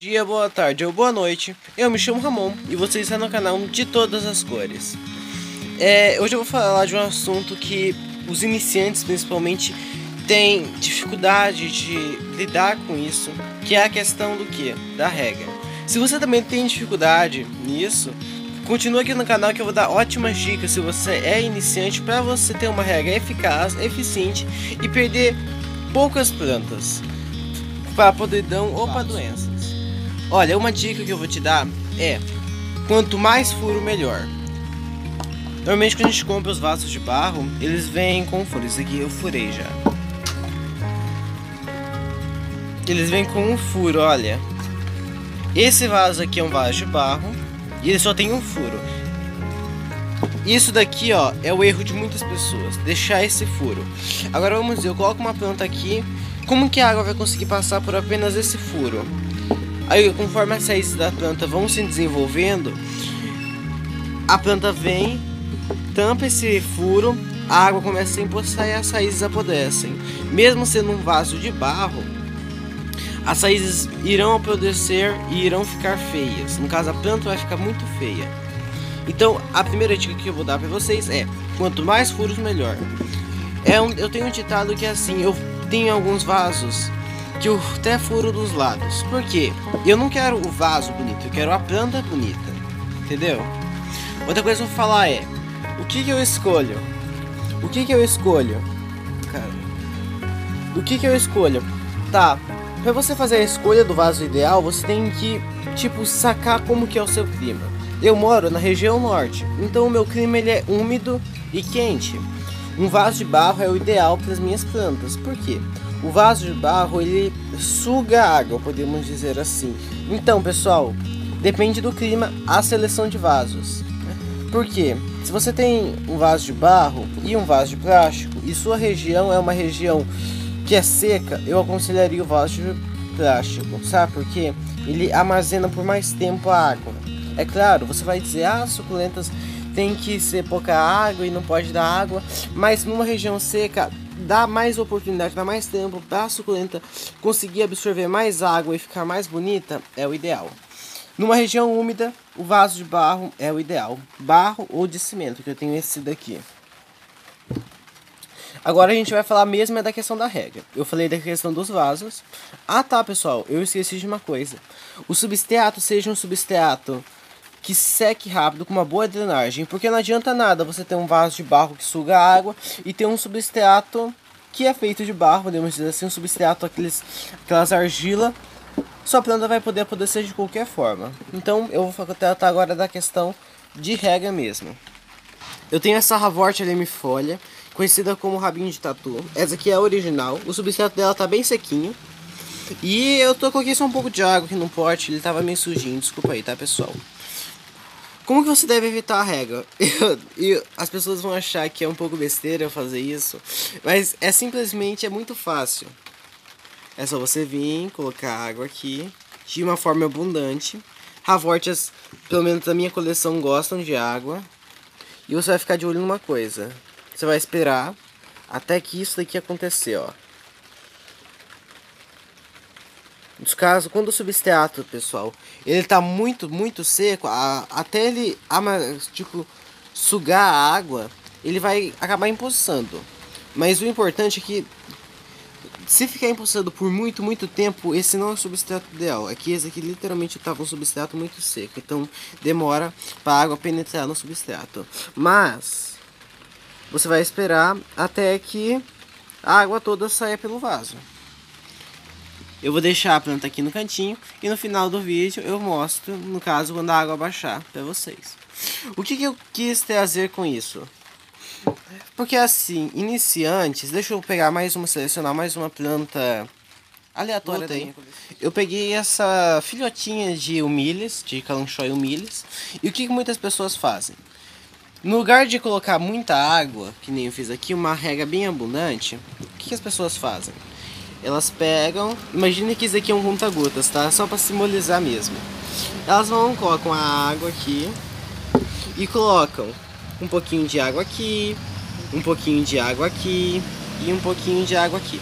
Dia, boa tarde ou boa noite, eu me chamo Ramon e você está no canal de todas as cores. Hoje eu vou falar de um assunto que os iniciantes principalmente têm dificuldade de lidar com isso, que é a questão do que? Da rega. Se você também tem dificuldade nisso, continua aqui no canal que eu vou dar ótimas dicas se você é iniciante para você ter uma rega eficaz, eficiente e perder poucas plantas para podridão ou para doenças. Olha, uma dica que eu vou te dar é: quanto mais furo, melhor. Normalmente quando a gente compra os vasos de barro, eles vêm com furo. Esse aqui eu furei já. Eles vêm com um furo, olha. Esse vaso aqui é um vaso de barro e ele só tem um furo. Isso daqui, ó, é o erro de muitas pessoas, deixar esse furo. Agora vamos dizer, eu coloco uma planta aqui, como que a água vai conseguir passar por apenas esse furo? Aí, conforme as raízes da planta vão se desenvolvendo, a planta vem, tampa esse furo, a água começa a empoçar e as raízes apodrecem. Mesmo sendo um vaso de barro, as raízes irão apodrecer e irão ficar feias. No caso, a planta vai ficar muito feia. Então, a primeira dica que eu vou dar para vocês é: quanto mais furos, melhor. Eu tenho um ditado que é assim: eu tenho alguns vasos que eu até furo dos lados. Por quê? Eu não quero o vaso bonito, eu quero a planta bonita. Entendeu? Outra coisa que eu vou falar é: o que eu escolho? O que eu escolho? Cara, o que eu escolho? Tá, pra você fazer a escolha do vaso ideal, você tem que, tipo, sacar como que é o seu clima. Eu moro na região norte, então o meu clima ele é úmido e quente. Um vaso de barro é o ideal para as minhas plantas. Por quê? O vaso de barro ele suga água, podemos dizer assim. Então, pessoal, depende do clima a seleção de vasos. Por quê? Se você tem um vaso de barro e um vaso de plástico e sua região é uma região que é seca, eu aconselharia o vaso de plástico. Sabe por quê? Ele armazena por mais tempo a água. É claro, você vai dizer: as suculentas tem que ser pouca água e não pode dar água, mas numa região seca dá mais oportunidade, dá mais tempo para a suculenta conseguir absorver mais água e ficar mais bonita, é o ideal. Numa região úmida, o vaso de barro é o ideal, barro ou de cimento, que eu tenho esse daqui. Agora a gente vai falar mesmo da questão da rega. Eu falei da questão dos vasos. Ah tá, pessoal, eu esqueci de uma coisa. O substrato seja um substrato que seque rápido, com uma boa drenagem, porque não adianta nada você ter um vaso de barro que suga água e ter um substrato que é feito de barro, podemos dizer assim, um substrato, aquelas argila, sua planta vai poder apodrecer de qualquer forma. Então eu vou tratar agora da questão de rega mesmo. Eu tenho essa Havort lemifolia, conhecida como rabinho de tatu. Essa aqui é a original, o substrato dela tá bem sequinho. E eu coloquei só um pouco de água aqui no pote, ele tava meio sujinho, desculpa aí, tá, pessoal? Como que você deve evitar a rega? E as pessoas vão achar que é um pouco besteira eu fazer isso, mas é muito fácil. É só você vir, colocar água aqui, de uma forma abundante. Havortias, pelo menos da minha coleção, gostam de água. E você vai ficar de olho numa coisa. Você vai esperar até que isso daqui acontecer, ó. Nos casos, quando o substrato, pessoal, ele tá muito seco, até ele tipo, sugar a água, ele vai acabar empoçando. Mas o importante é que, se ficar empoçando por muito tempo, esse não é o substrato ideal. Aqui, esse aqui literalmente estava um substrato muito seco, então demora para a água penetrar no substrato. Mas você vai esperar até que a água toda saia pelo vaso. Eu vou deixar a planta aqui no cantinho e no final do vídeo eu mostro, no caso, quando a água baixar para vocês. O que eu quis trazer com isso? Porque assim, iniciantes, deixa eu pegar selecionar mais uma planta aleatória daí. Eu peguei essa filhotinha de humilhas, de Kalanchoe humilhas, e o que muitas pessoas fazem? No lugar de colocar muita água, que nem eu fiz aqui, uma rega bem abundante, o que as pessoas fazem? Elas pegam, imagine que isso aqui é um conta-gotas, tá? Só para simbolizar mesmo. Elas colocam a água aqui e colocam um pouquinho de água aqui, um pouquinho de água aqui e um pouquinho de água aqui.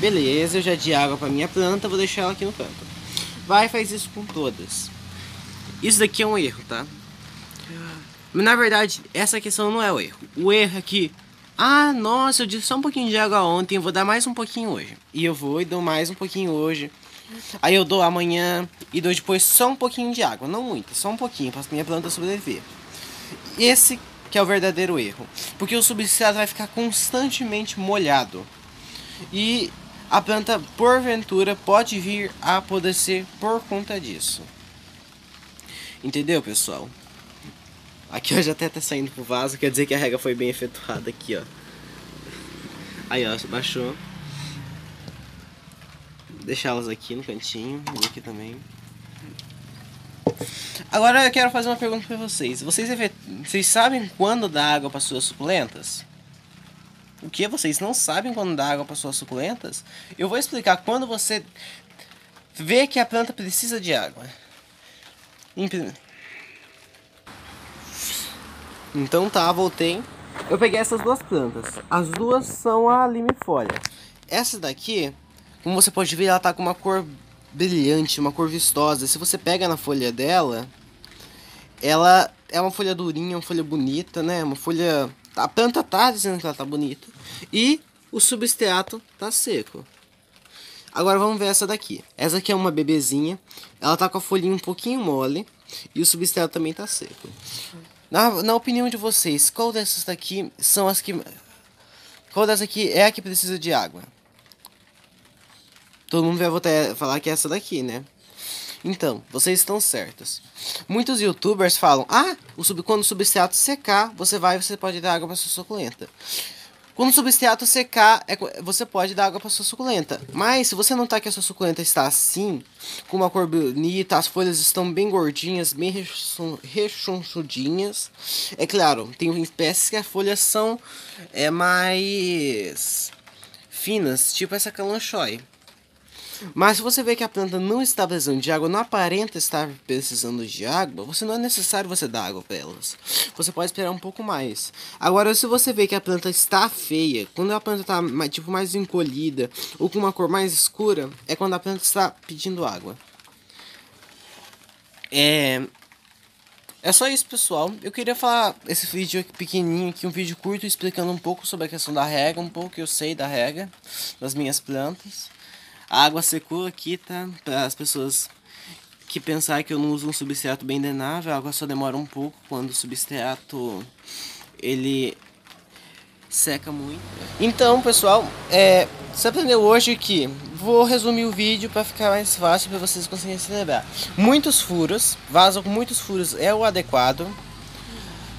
Beleza, eu já dei água para minha planta, vou deixar ela aqui no canto. Vai e faz isso com todas. Isso daqui é um erro, tá? Na verdade, essa questão não é o erro. O erro é que, ah, nossa, eu disse só um pouquinho de água ontem, eu vou dar mais um pouquinho hoje. E eu vou e dou mais um pouquinho hoje. Aí eu dou amanhã e dou depois só um pouquinho de água, não muito, só um pouquinho, para minha planta sobreviver. Esse que é o verdadeiro erro, porque o substrato vai ficar constantemente molhado. E a planta, porventura, pode vir a apodrecer por conta disso. Entendeu, pessoal? Aqui ó, já até tá saindo pro vaso, quer dizer que a rega foi bem efetuada aqui, ó. Aí ó, baixou. Deixá-las aqui no cantinho, e aqui também. Agora eu quero fazer uma pergunta pra vocês. Vocês sabem quando dar água para suas suculentas? O que? Vocês não sabem quando dar água para suas suculentas? Eu vou explicar quando você vê que a planta precisa de água. Então tá, voltei. Eu peguei essas duas plantas. As duas são a limifolia. Essa daqui, como você pode ver, ela tá com uma cor brilhante, uma cor vistosa. Se você pega na folha dela, ela é uma folha durinha, uma folha bonita, né? Uma folha... A planta tá dizendo que ela tá bonita. E o substrato tá seco. Agora vamos ver essa daqui. Essa aqui é uma bebezinha. Ela tá com a folhinha um pouquinho mole. E o substrato também tá seco. Na opinião de vocês, qual dessas daqui são as que... Qual dessas aqui é a que precisa de água? Todo mundo vai falar que é essa daqui, né? Então, vocês estão certos. Muitos youtubers falam, ah, quando o substrato secar, você pode dar água para sua suculenta. Quando o substrato secar, você pode dar água para sua suculenta. Mas se você notar que a sua suculenta está assim, com uma cor bonita, as folhas estão bem gordinhas, bem rechonchudinhas. É claro, tem espécies que as folhas são mais finas, tipo essa calanchoe. Mas se você vê que a planta não está precisando de água, não aparenta estar precisando de água, não é necessário você dar água para elas. Você pode esperar um pouco mais. Agora, se você vê que a planta está feia, quando a planta está tipo, mais encolhida ou com uma cor mais escura, é quando a planta está pedindo água. É só isso, pessoal. Eu queria falar esse vídeo aqui pequenininho, aqui, um vídeo curto, explicando um pouco sobre a questão da rega, um pouco que eu sei da rega das minhas plantas. A água secou aqui, tá? Para as pessoas que pensarem que eu não uso um substrato bem drenável, a água só demora um pouco quando o substrato ele seca muito. Então, pessoal, você aprendeu hoje que vou resumir o vídeo para ficar mais fácil para vocês conseguirem se lembrar. Muitos furos, vaso com muitos furos é o adequado.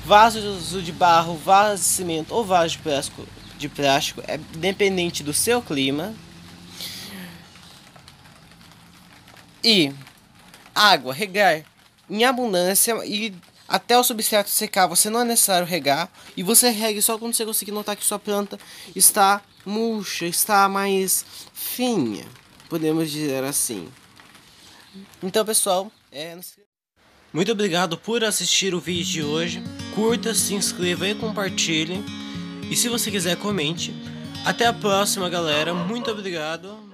Vaso de barro, vaso de cimento ou vaso de plástico é dependente do seu clima. E água, regar em abundância e até o substrato secar, você não é necessário regar. E você regue só quando você conseguir notar que sua planta está murcha, está mais finha, podemos dizer assim. Então, pessoal, muito obrigado por assistir o vídeo de hoje. Curta, se inscreva e compartilhe. E se você quiser, comente. Até a próxima, galera. Muito obrigado.